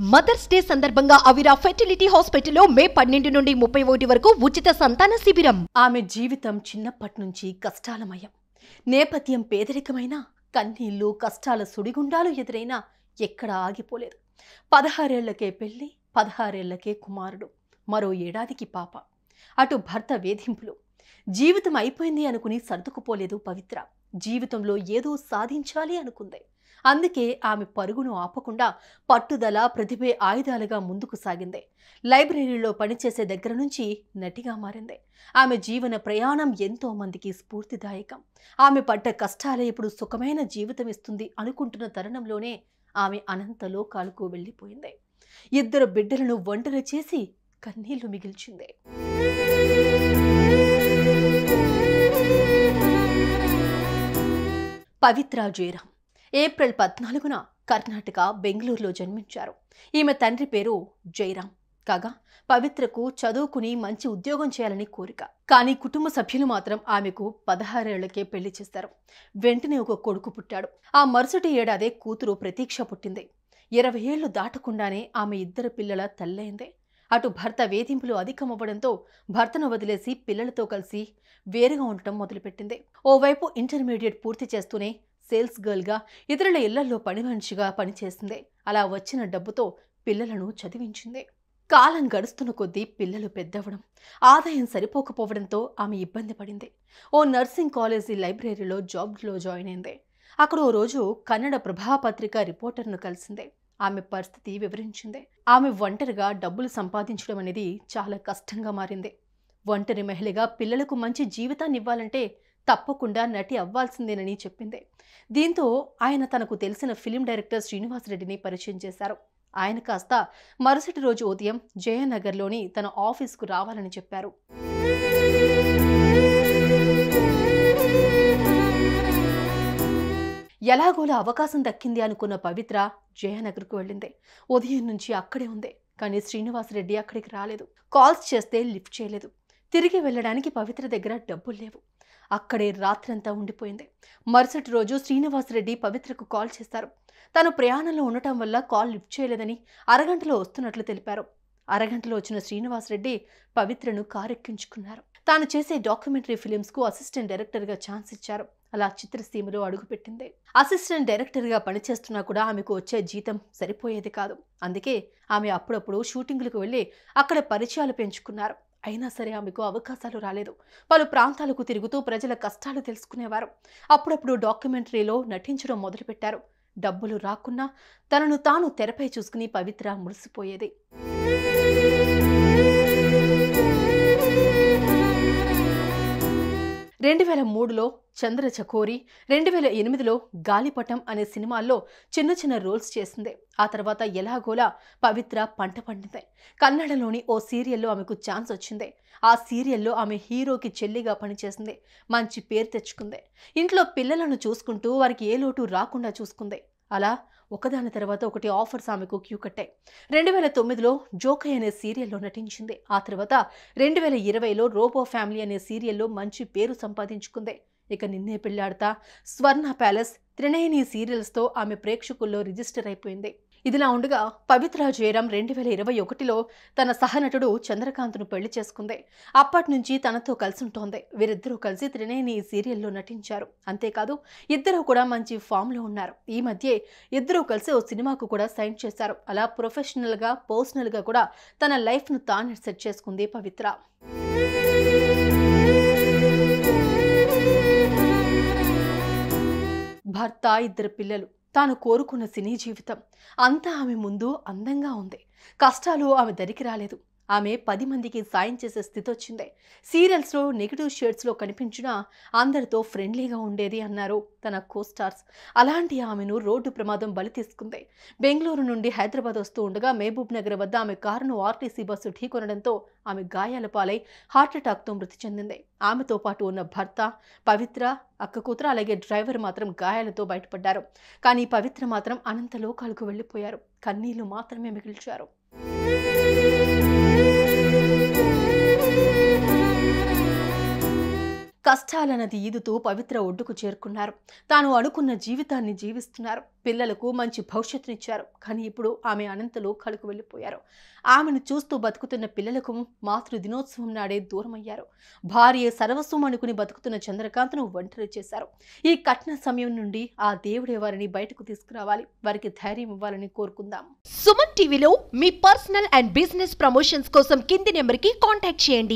Mothers day సందర్భంగా అవిరా fertility హాస్పిటల్లో మే 12 నుండి 31 వరకు ఉచిత సంతాన శిబిరం. ఆమె జీవితం చిన్నప్పటి నుంచి కష్టాలమయం. నేపథ్యం పేదరికమైన, కన్నీళ్లు కష్టాల సుడిగుండాలు ఎదురైనా ఎక్కడ ఆగిపోలేదు. 16 ఏళ్లకే పెళ్లి, 16 ఏళ్లకే కుమారుడు, మరో ఏడాదికి పాప. అటు భర్త వేధింపులు. జీవితం అయిపోయింది అనుకుని సర్దుకుపోలేదు పవిత్ర. జీవితంలో ఏదో సాధించాలి అనుకుంది. అందుకే ఆమె పరుగును ఆపకుండా పట్టుదల, ప్రతిభే ఆయుధాలుగా ముందుకు సాగింది. లైబ్రరీలో పనిచేసే దగ్గర నుంచి నటిగా మారింది. ఆమె జీవన ప్రయాణం ఎంతో మందికి స్ఫూర్తిదాయకం. ఆమె పడ్డ కష్టాలే ఇప్పుడు సుఖమైన జీవితం ఇస్తుంది అనుకుంటున్న తరుణంలోనే ఆమె అనంత లోకాలకు వెళ్ళిపోయింది. 2 బిడ్డలను ఒంటరి చేసి కన్నీళ్లు మిగిల్చింది. పవిత్ర జయరాం ఏప్రిల్ 14న కర్ణాటక బెంగళూరులో జన్మించారు. ఈమె తండ్రి పేరు జయరాం కాగా పవిత్రకు చదువుకుని మంచి ఉద్యోగం చేయాలని కోరిక. కానీ కుటుంబ సభ్యులు మాత్రం ఆమెకు 16 ఏళ్లకే పెళ్లి చేశారు. వెంటనే ఒక కొడుకు పుట్టాడు. ఆ మరుసటి ఏడాదే కూతురు ప్రతీక్ష పుట్టింది. 20 ఏళ్లు దాటకుండానే ఆమె 2 పిల్లల తల్లయింది. అటు భర్త వేధింపులు అధికమవ్వడంతో భర్తను వదిలేసి పిల్లలతో కలిసి వేరుగా ఉండటం మొదలుపెట్టింది. ఓవైపు ఇంటర్మీడియట్ పూర్తి చేస్తూనే సేల్స్ గర్ల్గా ఇతరుల ఇళ్లలో పని మనిషిగా పనిచేసింది. అలా వచ్చిన డబ్బుతో పిల్లలను చదివించింది. కాలం గడుస్తున్న కొద్దీ పిల్లలు పెద్దవడం, ఆదాయం సరిపోకపోవడంతో ఆమె ఇబ్బంది పడింది. ఓ నర్సింగ్ కాలేజీ లైబ్రరీలో జాబ్లో జాయిన్ అయింది. అక్కడ ఓ రోజు కన్నడ ప్రభాపత్రిక రిపోర్టర్ను కలిసింది. ఆమె పరిస్థితి వివరించింది. ఆమె ఒంటరిగా డబ్బులు సంపాదించడం అనేది చాలా కష్టంగా మారింది. ఒంటరి మహిళగా పిల్లలకు మంచి జీవితాన్ని ఇవ్వాలంటే తప్పకుండా నటి అవ్వాల్సిందేనని చెప్పింది. దీంతో ఆయన తనకు తెలిసిన ఫిలిం డైరెక్టర్ శ్రీనివాస్ రెడ్డిని పరిచయం చేశారు. ఆయన కాస్త మరుసటి రోజు ఉదయం జయనగర్లోని తన ఆఫీస్కు రావాలని చెప్పారు. ఎలాగోలా అవకాశం దక్కింది అనుకున్న పవిత్ర జయనగర్కు వెళ్ళింది. ఉదయం నుంచి అక్కడే ఉంది. కానీ శ్రీనివాస్ రెడ్డి అక్కడికి రాలేదు. కాల్స్ చేస్తే లిఫ్ట్ చేయలేదు. తిరిగి వెళ్ళడానికి పవిత్ర దగ్గర డబ్బులు లేవు. అక్కడే రాత్రంతా ఉండిపోయింది. మరుసటి రోజు శ్రీనివాస్ రెడ్డి పవిత్రకు కాల్ చేశారు. తను ప్రయాణంలో ఉండటం వల్ల కాల్ లిఫ్ట్ చేయలేదని, అరగంటలో వస్తున్నట్లు తెలిపారు. అరగంటలో వచ్చిన శ్రీనివాస్ రెడ్డి పవిత్రను కారెక్కించుకున్నారు. తాను చేసే డాక్యుమెంటరీ ఫిలిమ్స్కు అసిస్టెంట్ డైరెక్టర్గా ఛాన్స్ ఇచ్చారు. అలా చిత్రసీమలో అడుగుపెట్టింది. అసిస్టెంట్ డైరెక్టర్గా పనిచేస్తున్నా కూడా ఆమెకు వచ్చే జీతం సరిపోయేది కాదు. అందుకే ఆమె అప్పుడప్పుడు షూటింగ్లకు వెళ్ళి అక్కడ పరిచయాలు పెంచుకున్నారు. అయినా సరే ఆమెకు అవకాశాలు రాలేదు. పలు ప్రాంతాలకు తిరుగుతూ ప్రజల కష్టాలు తెలుసుకునేవారు. అప్పుడప్పుడు డాక్యుమెంటరీలో నటించడం మొదలుపెట్టారు. డబ్బులు రాకున్నా తనను తాను తెరపై చూసుకుని పవిత్ర మురిసిపోయేది. 2003లో చంద్రచకోరి, 2008లో గాలిపటం అనే సినిమాల్లో చిన్న చిన్న రోల్స్ చేసింది. ఆ తర్వాత ఎలాగోలా పవిత్ర పంట పండింది. కన్నడలోని ఓ సీరియల్లో ఆమెకు ఛాన్స్ వచ్చింది. ఆ సీరియల్లో ఆమె హీరోకి చెల్లిగా పనిచేసింది. మంచి పేరు తెచ్చుకుంది. ఇంట్లో పిల్లలను చూసుకుంటూ వారికి ఏ లోటు రాకుండా చూసుకుంది. అలా ఒకదాని తర్వాత ఒకటి ఆఫర్స్ ఆమెకు క్యూ కట్టాయి. 2009లో జోకై అనే సీరియల్లో నటించింది. ఆ తర్వాత 2020లో రోబో ఫ్యామిలీ అనే సీరియల్లో మంచి పేరు సంపాదించుకుంది. ఇక నిన్నే పెళ్లాడతా, స్వర్ణ ప్యాలెస్, త్రినయని సీరియల్స్తో ఆమె ప్రేక్షకుల్లో రిజిస్టర్ అయిపోయింది. ఇదిలా ఉండగా పవిత్ర జయరాం 2021లో తన సహనటుడు చంద్రకాంత్ను పెళ్లి చేసుకుంది. అప్పటి నుంచి తనతో కలిసి ఉంటోంది. వీరిద్దరూ కలిసి త్రినయని సీరియల్లో నటించారు. అంతేకాదు ఇద్దరూ కూడా మంచి ఫామ్లో ఉన్నారు. ఈ మధ్య ఇద్దరూ కలిసి ఓ సినిమాకు కూడా సైన్ చేశారు. అలా ప్రొఫెషనల్గా, పర్సనల్గా కూడా తన లైఫ్ను తాను సెట్ చేసుకుంది పవిత్ర. భర్త, 2 పిల్లలు, తాను కోరుకున్న సినీ జీవితం అంతా ఆమె ముందు అందంగా ఉంది. కష్టాలు ఆమె దరికి రాలేదు. ఆమె 10 మందికి సాయం చేసే స్థితి వచ్చింది. సీరియల్స్లో నెగిటివ్ షేడ్స్లో కనిపించినా అందరితో ఫ్రెండ్లీగా ఉండేది అన్నారు తన కోస్టార్స్. అలాంటి ఆమెను రోడ్డు ప్రమాదం బలి తీసుకుంది. బెంగళూరు నుండి హైదరాబాద్ వస్తూ ఉండగా మహబూబ్ నగర్ వద్ద ఆమె కారును ఆర్టీసీ బస్సు ఢీకొనడంతో ఆమె గాయాల పాలై హార్ట్అటాక్తో మృతి చెందింది. ఆమెతో పాటు ఉన్న భర్త, పవిత్ర, అక్క కూతురు, అలాగే డ్రైవర్ మాత్రం గాయాలతో బయటపడ్డారు. కానీ పవిత్ర మాత్రం అనంత లోకాలకు వెళ్ళిపోయారు. కన్నీళ్లు మాత్రమే మిగిల్చారు. కష్టాలన్నది ఈదుతూ పవిత్ర ఒడ్డుకు చేరుకున్నారు. తాను అనుకున్న జీవితాన్ని జీవిస్తున్నారు. పిల్లలకు మంచి భవిష్యత్తునిచ్చారు. కానీ ఇప్పుడు ఆమె అనంతలో కళకు వెళ్ళిపోయారు. ఆమెను చూస్తూ బతుకుతున్న పిల్లలకు మాతృ దినోత్సవం నాడే దూరమయ్యారు. భార్య సర్వస్వం అనుకుని బతుకుతున్న చంద్రకాంత్ను ఒంటరి చేశారు. ఈ కఠిన సమయం నుండి ఆ దేవుడే వారిని బయటకు తీసుకురావాలి, వారికి ధైర్యం ఇవ్వాలని కోరుకుందాం. సుమన్ టీవీలో మీ పర్సనల్ అండ్ బిజినెస్ ప్రమోషన్స్ కోసం కింది నెంబర్కి కాంటాక్ట్ చేయండి.